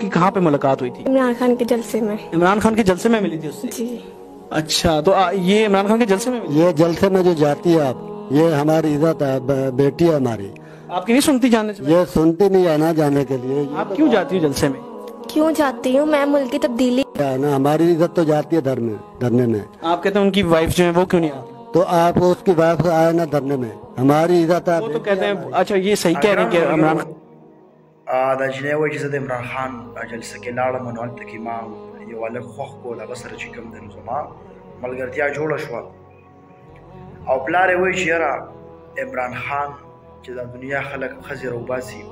कि कहाँ पे मुलाकात हुई थी? इमरान खान के जलसे में। इमरान खान के जलसे में मिली थी उससे? जी। अच्छा, तो ये इमरान खान के जलसे में मिली? ये जलसे में जो जाती है आप, ये हमारी इज्जत है, बेटी है हमारी। आपकी नहीं सुनती जाने से? ये सुनती नहीं है ना जाने के लिए। आप क्यों जाती हो जलसे में? क्यों जाती हूँ मैं? मुल्क की तब्दीली है ना, हमारी इज्जत तो जाती है धरने में। आप कहते हैं उनकी वाइफ जो है वो क्यों नहीं आती? तो आप उसकी वाइफ आए ना धरने में, हमारी इज्जत है। वो तो कहते हैं, अच्छा ये सही कह रहे हैं कि इमरान د جنې وایي چې زه د عمران خان جلسه کې لاړم نو هلته کې ما یو هلک خوښ کړو، هغه سره چې کوم دی نو زما ملګرتیا جوړه شوه او پلار یې وایي چې یاره عمران خان چې د دنیا خلک ښځې راوباسي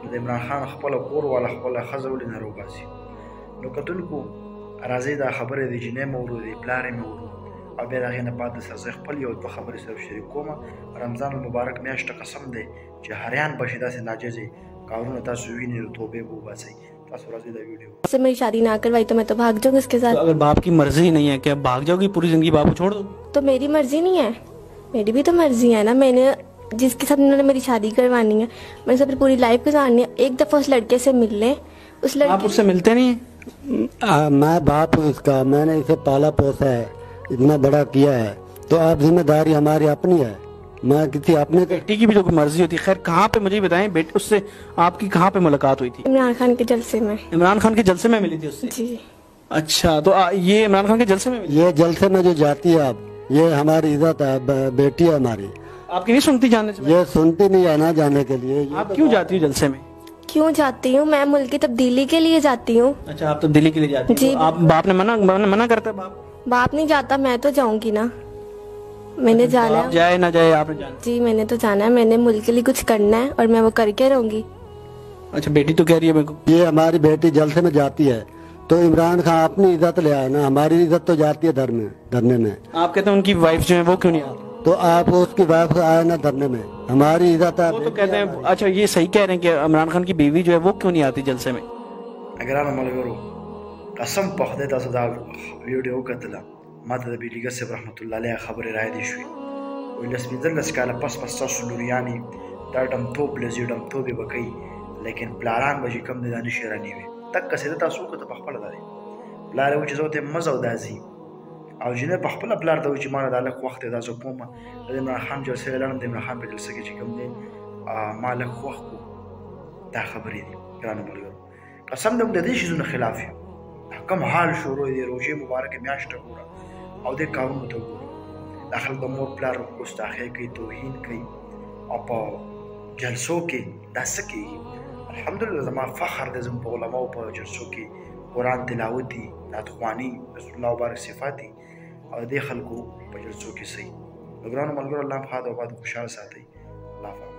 نو د عمران خان خپله کور والا خپله ښځه ولې نه راوباسي. نو کتونکو راځئ دا خبرې د جنې مې ورو د پلار یې مې ورو او بیا د هغې نه بعد سره زه خپل یو دوه خبرې سره شریک کوم. رمضان المبارک میاشت قسم دی چې هریان به شي داسې ناجیزې کارونه تاسو وینئ نو توبې به وباسئ. تاسو راځئ دا ویډیو से मेरी शादी ना करवाई तो मैं तो भाग जाऊंगी उसके साथ। तो अगर बाप की मर्जी नहीं है क्या भाग जाओगी पूरी जिंदगी, बाप को छोड़ दो? तो मेरी मर्जी नहीं है, मेरी भी तो मर्जी है ना। मैंने जिसके साथ उन्होंने मेरी शादी करवानी है, मैंने सब पूरी लाइफ गुजारनी है। एक दफा उस लड़के से मिल ले, उस आप लड़के उससे मिलते नहीं है? मैं बाप हूँ इसका, मैंने इसे पाला पोसा है, इतना बड़ा किया है, तो आप जिम्मेदारी हमारी अपनी है। मैं किसी अपने बेटी की भी तो कोई मर्जी होती है। खैर कहाँ पे मुझे बताएं बेटे, उससे आपकी कहाँ पे मुलाकात हुई थी? इमरान खान के जलसे में। इमरान खान के जलसे में मिली थी उससे? जी। अच्छा, तो ये इमरान खान के जलसे में मिली? ये जलसे में जो जाती है आप, ये हमारी इज्जत है, बेटी है हमारी। आपकी नहीं सुनती जाने से? ये सुनती नहीं है ना जाने के लिए। आप क्यों जाती हो जलसे में? क्यों जाती हूँ मैं? मुल्क की तब्दीली के लिए जाती हूँ। अच्छा, आप तो दिल्ली के लिए जाती जी। हो? आप बाप ने मना करता है? बाप नहीं जाता, मैं तो जाऊंगी ना। मैंने जाना आप है। जाए ना जाए आपने जाना? जी मैंने तो जाना है, मैंने मुल्क के लिए कुछ करना है और मैं वो करके रहूंगी। अच्छा, बेटी तो कह रही है मेरे को। ये हमारी बेटी जलसे में जाती है तो इमरान खान अपनी इज्जत ले आए ना, हमारी इज्जत तो जाती है धरने में। आप कहते हैं उनकी वाइफ जो है वो क्यों नहीं आती? तो आप उसकी वाइफ आए ना धरने में, हमारी इज्जत है। वो तो कहते हैं, अच्छा ये सही कह रहे हैं कि इमरान खान की बीवी जो है वो क्यों नहीं आती जलसे में? ګرانو ملګرو قسم په خدای تاسو دا ویډیو وکتله ما ته د بیلیګه صاحب رحمت الله علیه خبرې رایادې شوې وایي لس پنځلس کاله پس ستاسو لوریانې دا ډمتوب لذي ډمتوبې به کوي لیکن پلاران به چې کوم دی دا نشي رانیوي دقسې ده تاسو وکړه په خپله دا دی پلار یې وایي چې زه ورته مزه او دا ځي او جنې په خپله پلار ته وایي چې ما نه دا لږ وخت دی دا زه کومه د عمران خان جلسې لاړم د عمران خان په جلسه کې چې کوم دی ما لږ وخت کو دا خبرې دي ګرانو ملګرو قسم دې موږ د دې شیزونو خلاف یو کوم حال شروع دی روژې مبارکه میاشته ګوره او دې کارونو ته ګوره دا خلک د مور پلار ګستاخۍ کوي توهین کوي او په جلسو کې دا څه کېږي الحمدلله زما فخر دی زموږ په علماو په جلسو کې قرآن تلاوت دي نعتخواني رسول الله مبارک صفات دي او دې خلکو په جلسو کې صحیح نو ګرانو ملګرو الله ښاد او آباد خوشحاله ساتئ الله حافظ